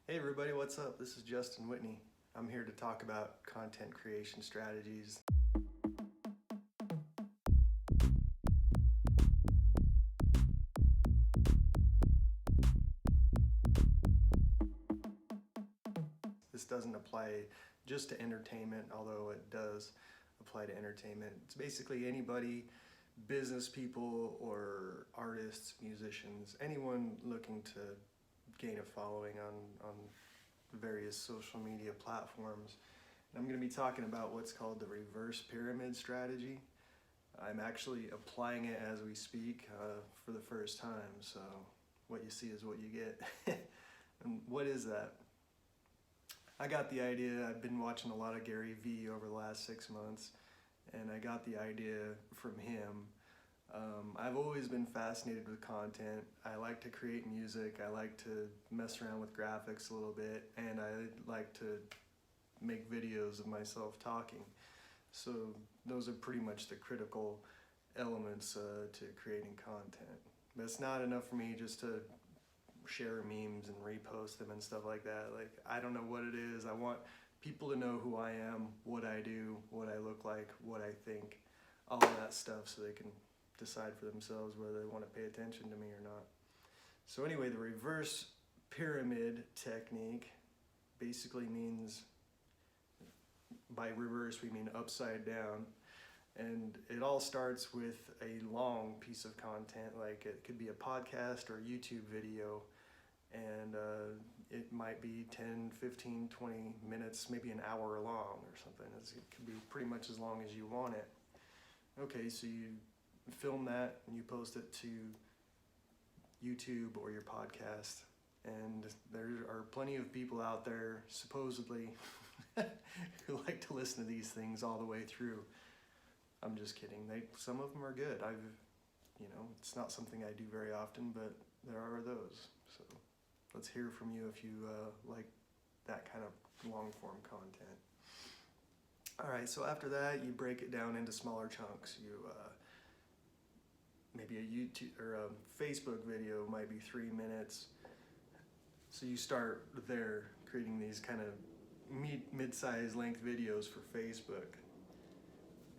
Hey everybody, what's up? This is Justin Whitney. I'm here to talk about content creation strategies. This doesn't apply just to entertainment, although it does apply to entertainment. It's basically anybody, business people or artists, musicians, anyone looking to gain a following on various social media platforms. And I'm going to be talking about what's called the reverse pyramid strategy. I'm actually applying it as we speak for the first time, so what you see is what you get. And what is that? I got the idea. I've been watching a lot of Gary Vee over the last 6 months, and I got the idea from him. I've always been fascinated with content. I like to create music, I like to mess around with graphics a little bit, and I like to make videos of myself talking. So those are pretty much the critical elements to creating content. But it's not enough for me just to share memes and repost them and stuff like that. Like, I don't know what it is. I want people to know who I am, what I do, what I look like, what I think, all of that stuff, so they can decide for themselves whether they want to pay attention to me or not. So anyway, the reverse pyramid technique basically means, by reverse we mean upside down, and it all starts with a long piece of content. Like, it could be a podcast or a YouTube video, and it might be 10, 15, 20 minutes, maybe an hour long or something. It could be pretty much as long as you want it. Okay, so you film that and you post it to YouTube or your podcast, and there are plenty of people out there, supposedly, who like to listen to these things all the way through. I'm just kidding. Some of them are good. It's not something I do very often, but there are those. So let's hear from you if you like that kind of long form content. All right, so after that, you break it down into smaller chunks. Maybe a YouTube or a Facebook video might be 3 minutes. So you start there, creating these kind of mid-sized length videos for Facebook.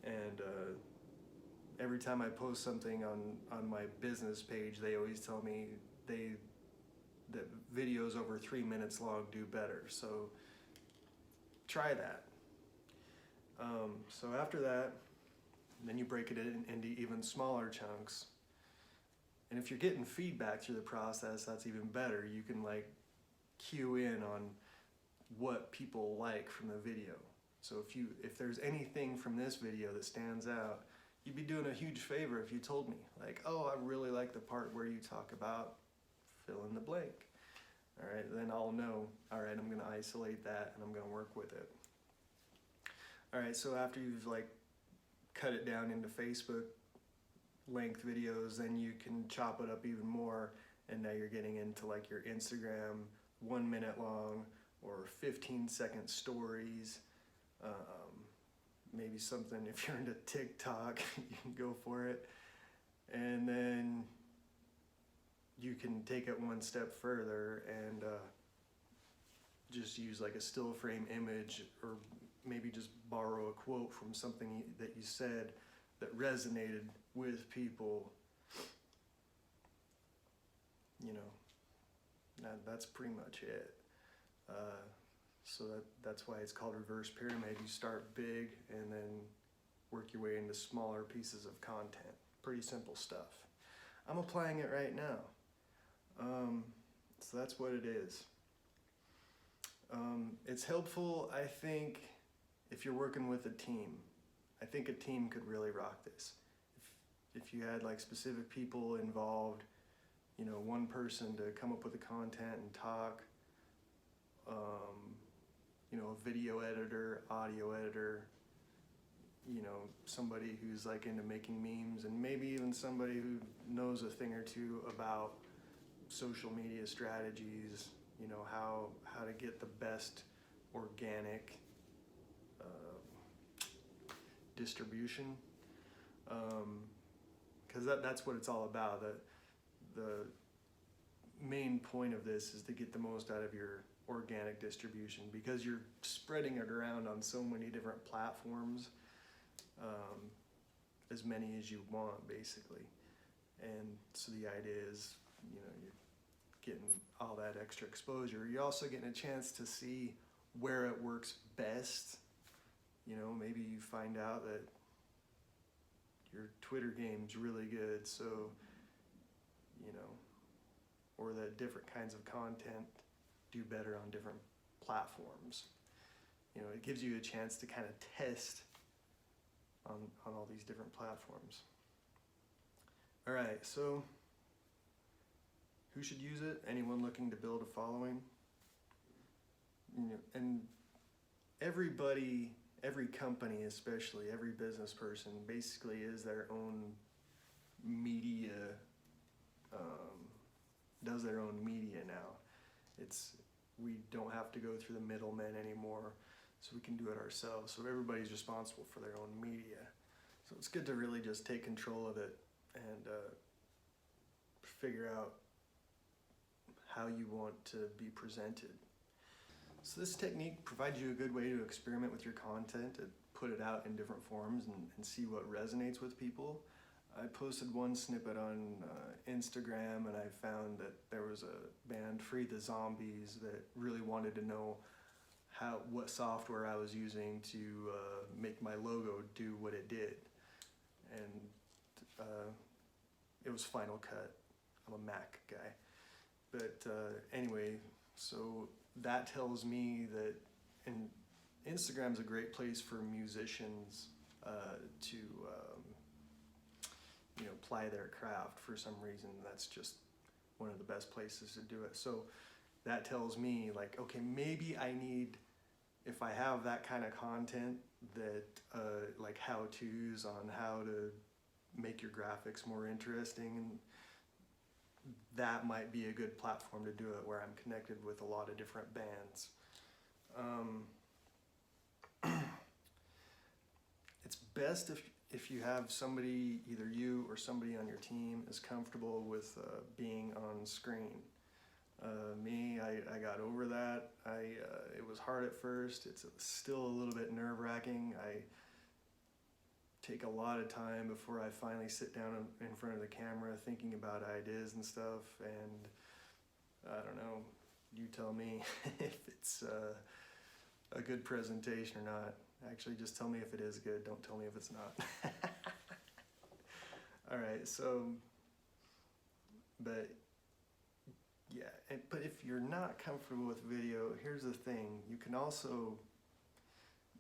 And every time I post something on my business page, they always tell me that videos over 3 minutes long do better. So try that. So after that, then you break it into even smaller chunks. And if you're getting feedback through the process, that's even better. You can cue in on what people like from the video. So if there's anything from this video that stands out, you'd be doing a huge favor if you told me, like, oh, I really like the part where you talk about fill in the blank. All right, then I'll know, all right, I'm gonna isolate that and I'm gonna work with it. All right, so after you've cut it down into Facebook length videos, then you can chop it up even more, and now you're getting into your Instagram 1 minute long or 15-second stories. Maybe something, if you're into TikTok, you can go for it. And then you can take it one step further and just use a still frame image, or maybe just borrow a quote from something that you said that resonated with people. That's pretty much it. So that's why it's called reverse pyramid. You start big and then work your way into smaller pieces of content. Pretty simple stuff. I'm applying it right now. So that's what it is. It's helpful, I think, if you're working with a team. I think a team could really rock this. If you had specific people involved, one person to come up with the content and talk, a video editor, audio editor, somebody who's into making memes, and maybe even somebody who knows a thing or two about social media strategies, how to get the best organic distribution, because that's what it's all about. The main point of this is to get the most out of your organic distribution, because you're spreading it around on so many different platforms, as many as you want basically. And so the idea is, you know, you're getting all that extra exposure. You're also getting a chance to see where it works best. You know, maybe you find out that your Twitter game's really good, so, you know, or that different kinds of content do better on different platforms. You know, it gives you a chance to kind of test on all these different platforms. All right, so who should use it? Anyone looking to build a following. You know, and everybody, every company especially, every business person basically is their own media, does their own media now. We don't have to go through the middlemen anymore, so we can do it ourselves. So everybody's responsible for their own media. So it's good to really just take control of it and figure out how you want to be presented. So this technique provides you a good way to experiment with your content and put it out in different forms and see what resonates with people. I posted one snippet on Instagram, and I found that there was a band, Free the Zombies, that really wanted to know what software I was using to make my logo do what it did. And it was Final Cut. I'm a Mac guy. But anyway, so that tells me that, and Instagram's a great place for musicians to you know, ply their craft. For some reason, that's just one of the best places to do it. So that tells me, like, okay, maybe I need, if I have that kind of content, that like how-tos on how to make your graphics more interesting, and that might be a good platform to do it, where I'm connected with a lot of different bands. It's best if you have somebody, either you or somebody on your team, is comfortable with being on screen. Me, I got over that. It was hard at first. It's still a little bit nerve-wracking. I take a lot of time before I finally sit down in front of the camera thinking about ideas and stuff, and I don't know, you tell me if it's a good presentation or not. Actually, just tell me if it is good, don't tell me if it's not. All right, so, but yeah, but if you're not comfortable with video, here's the thing. You can also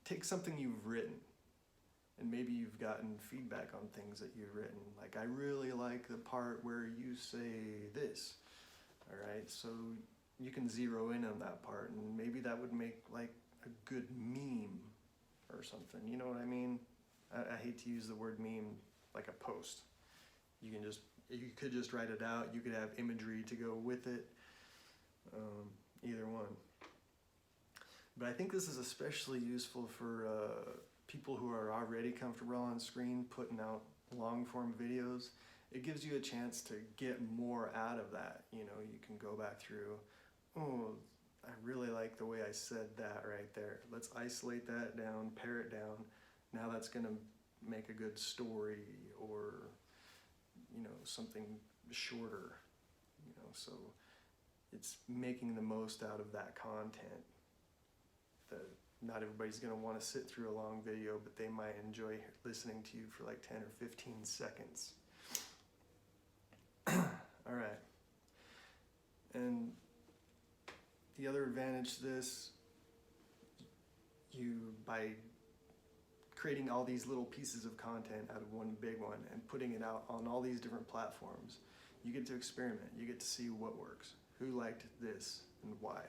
take something you've written, and maybe you've gotten feedback on things that you've written. Like, I really like the part where you say this. All right, so you can zero in on that part, and maybe that would make like a good meme or something. You know what I mean? I hate to use the word meme like a post. You could just write it out. You could have imagery to go with it. Either one. But I think this is especially useful for people who are already comfortable on screen putting out long form videos. It gives you a chance to get more out of that. You know, you can go back through, oh, I really like the way I said that right there. Let's isolate that down, pare it down. Now that's gonna make a good story, or, you know, something shorter, you know, so it's making the most out of that content. That not everybody's gonna wanna sit through a long video, but they might enjoy listening to you for like 10 or 15 seconds. All right. And the other advantage to this, by creating all these little pieces of content out of one big one and putting it out on all these different platforms, you get to experiment. You get to see what works. Who liked this and why?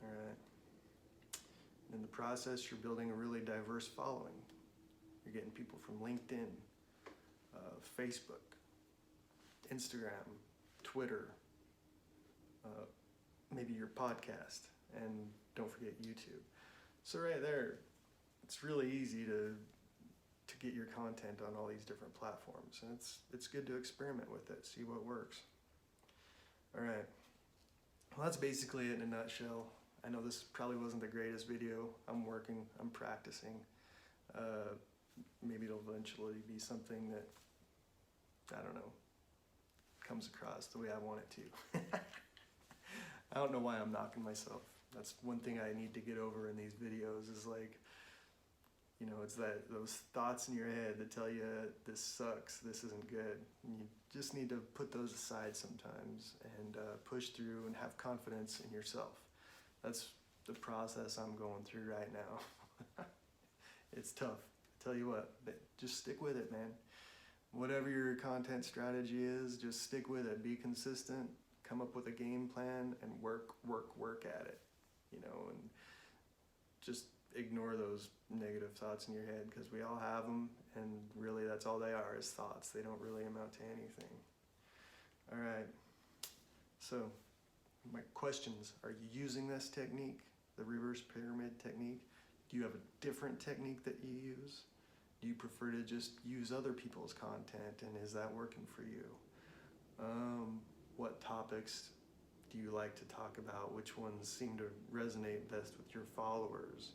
All right. In the process, you're building a really diverse following. You're getting people from LinkedIn, Facebook, Instagram, Twitter, maybe your podcast, and don't forget YouTube. So right there, it's really easy to get your content on all these different platforms, and it's good to experiment with it, see what works. All right. Well, that's basically it in a nutshell. I know this probably wasn't the greatest video. I'm working, I'm practicing. Maybe it'll eventually be something that, I don't know, comes across the way I want it to. I don't know why I'm knocking myself. That's one thing I need to get over in these videos is like, you know, it's those thoughts in your head that tell you this sucks, this isn't good. And you just need to put those aside sometimes and push through and have confidence in yourself. That's the process I'm going through right now. It's tough, I tell you what, but just stick with it, man. Whatever your content strategy is, just stick with it. Be consistent, come up with a game plan, and work at it, you know, and just ignore those negative thoughts in your head, because we all have them, and really that's all they are, is thoughts. They don't really amount to anything. All right, so my questions: are you using this technique, the reverse pyramid technique? Do you have a different technique that you use? Do you prefer to just use other people's content, and is that working for you? What topics do you like to talk about? Which ones seem to resonate best with your followers?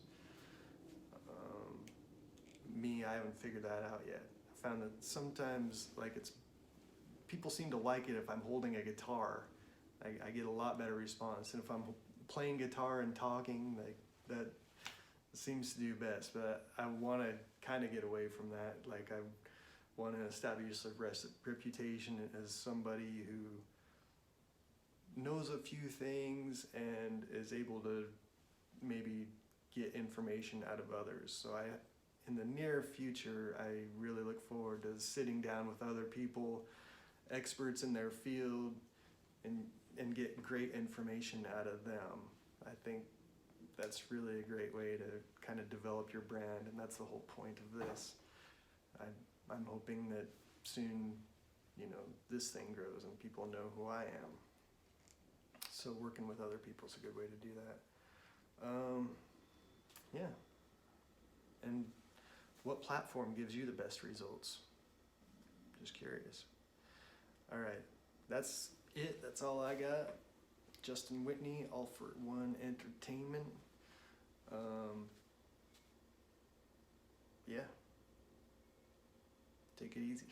Me, I haven't figured that out yet. I found that sometimes, like, people seem to like it if I'm holding a guitar. I get a lot better response, and if I'm playing guitar and talking, like, that seems to do best. But I want to kind of get away from that. Like, I want to establish a reputation as somebody who knows a few things and is able to maybe get information out of others. So in the near future, I really look forward to sitting down with other people, experts in their field, and get great information out of them. I think that's really a great way to kind of develop your brand, and that's the whole point of this. I'm hoping that soon, you know, this thing grows and people know who I am. So working with other people is a good way to do that. Yeah. And what platform gives you the best results? Just curious. All right, that's it. That's all I got. Justin Whitney, All for One Entertainment. Yeah. Take it easy.